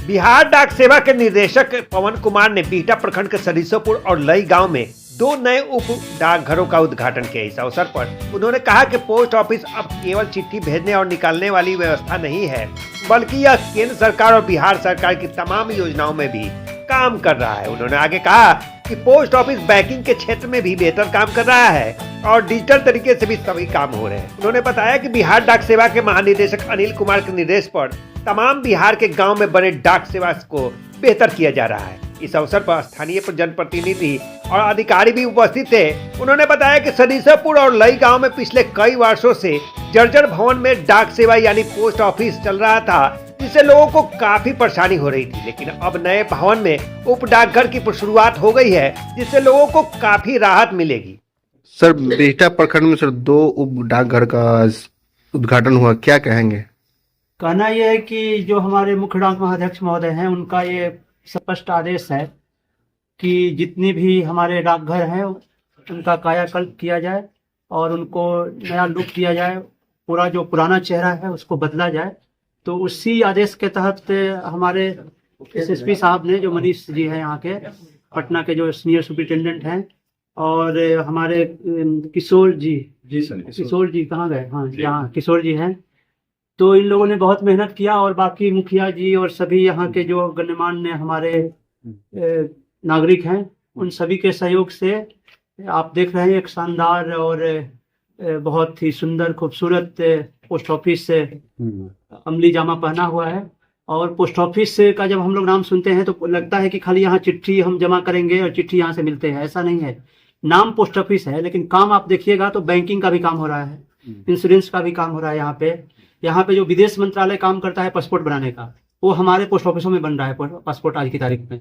बिहार डाक सेवा के निदेशक पवन कुमार ने बिहटा प्रखंड के सरीसोपुर और लई गांव में 2 नए उप डाकघरों का उद्घाटन किया। इस अवसर पर उन्होंने कहा कि पोस्ट ऑफिस अब केवल चिट्ठी भेजने और निकालने वाली व्यवस्था नहीं है, बल्कि यह केंद्र सरकार और बिहार सरकार की तमाम योजनाओं में भी काम कर रहा है। उन्होंने आगे कहा कि पोस्ट ऑफिस बैंकिंग के क्षेत्र में भी बेहतर काम कर रहा है और डिजिटल तरीके से भी सभी काम हो रहे हैं। उन्होंने बताया कि बिहार डाक सेवा के महानिदेशक अनिल कुमार के निर्देश पर तमाम बिहार के गांव में बने डाक सेवा को बेहतर किया जा रहा है। इस अवसर पर स्थानीय जनप्रतिनिधि और अधिकारी भी उपस्थित थे। उन्होंने बताया कि सरीसोपुर और लई गांव में पिछले कई वर्षों से जर्जर भवन में डाक सेवा यानी पोस्ट ऑफिस चल रहा था, जिससे लोगों को काफी परेशानी हो रही थी, लेकिन अब नए भवन में उप डाकघर की शुरुआत हो गई है, जिससे लोगों को काफी राहत मिलेगी। सर, बिहटा प्रखंड में सर 2 उप डाकघर का उद्घाटन हुआ, क्या कहेंगे? कहना यह है कि जो हमारे मुख्य डाक महाअध्यक्ष महोदय हैं, उनका ये स्पष्ट आदेश है कि जितनी भी हमारे डाकघर हैं उनका कायाकल्प किया जाए और उनको नया लुक दिया जाए, पूरा जो पुराना चेहरा है उसको बदला जाए। तो उसी आदेश के तहत हमारे एसएसपी साहब ने, जो मनीष जी हैं यहाँ के पटना के जो सीनियर सुपरिटेंडेंट हैं, और हमारे किशोर जी कहाँ गए? हाँ, यहाँ किशोर जी हैं। तो इन लोगों ने बहुत मेहनत किया और बाकी मुखिया जी और सभी यहाँ के जो गण्यमान्य हमारे नागरिक हैं, उन सभी के सहयोग से आप देख रहे हैं एक शानदार और बहुत ही सुंदर खूबसूरत पोस्ट ऑफिस अमली जामा पहना हुआ है। और पोस्ट ऑफिस का जब हम लोग नाम सुनते हैं तो लगता है कि खाली यहाँ चिट्ठी हम जमा करेंगे और चिट्ठी यहाँ से मिलते हैं, ऐसा नहीं है। नाम पोस्ट ऑफिस है, लेकिन काम आप देखिएगा तो बैंकिंग का भी काम हो रहा है, इंश्योरेंस का भी काम हो रहा है। यहाँ पे जो विदेश मंत्रालय काम करता है पासपोर्ट बनाने का, वो हमारे पोस्ट ऑफिसों में बन रहा है पासपोर्ट आज की तारीख में।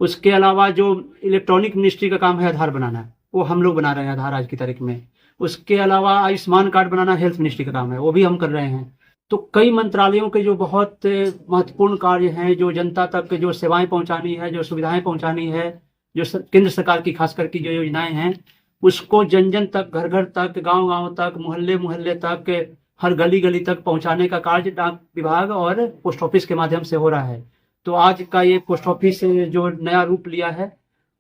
उसके अलावा जो इलेक्ट्रॉनिक मिनिस्ट्री का काम है आधार बनाना, वो हम लोग बना रहे हैं आधार आज की तारीख में। उसके अलावा आयुष्मान कार्ड बनाना हेल्थ मिनिस्ट्री का काम है, वो भी हम कर रहे हैं। तो कई मंत्रालयों के जो बहुत महत्वपूर्ण कार्य हैं, जो जनता तक जो सेवाएं पहुंचानी है, जो सुविधाएं पहुंचानी है, जो केंद्र सरकार की खास करके जो योजनाएं हैं, उसको जन जन तक, घर घर तक, गांव गांव तक, मोहल्ले मोहल्ले तक, हर गली गली तक पहुंचाने का कार्य डाक विभाग और पोस्ट ऑफिस के माध्यम से हो रहा है। तो आज का ये पोस्ट ऑफिस जो नया रूप लिया है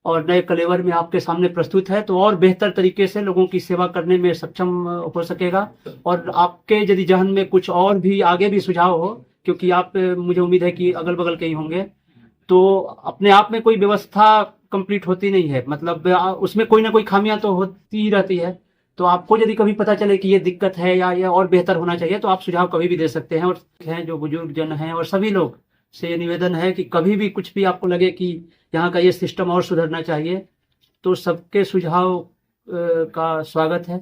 और नए कलेवर में आपके सामने प्रस्तुत है, तो और बेहतर तरीके से लोगों की सेवा करने में सक्षम हो सकेगा। और आपके यदि जहन में कुछ और भी आगे भी सुझाव हो, क्योंकि आप, मुझे उम्मीद है कि अगल बगल के ही होंगे, तो अपने आप में कोई व्यवस्था कंप्लीट होती नहीं है, मतलब उसमें कोई ना कोई खामियां तो होती ही रहती है। तो आपको यदि कभी पता चले कि ये दिक्कत है या ये और बेहतर होना चाहिए, तो आप सुझाव कभी भी दे सकते हैं। और हैं जो बुजुर्ग जन हैं और सभी लोग से ये निवेदन है कि कभी भी कुछ भी आपको लगे कि यहाँ का ये सिस्टम और सुधरना चाहिए, तो सबके सुझाव का स्वागत है।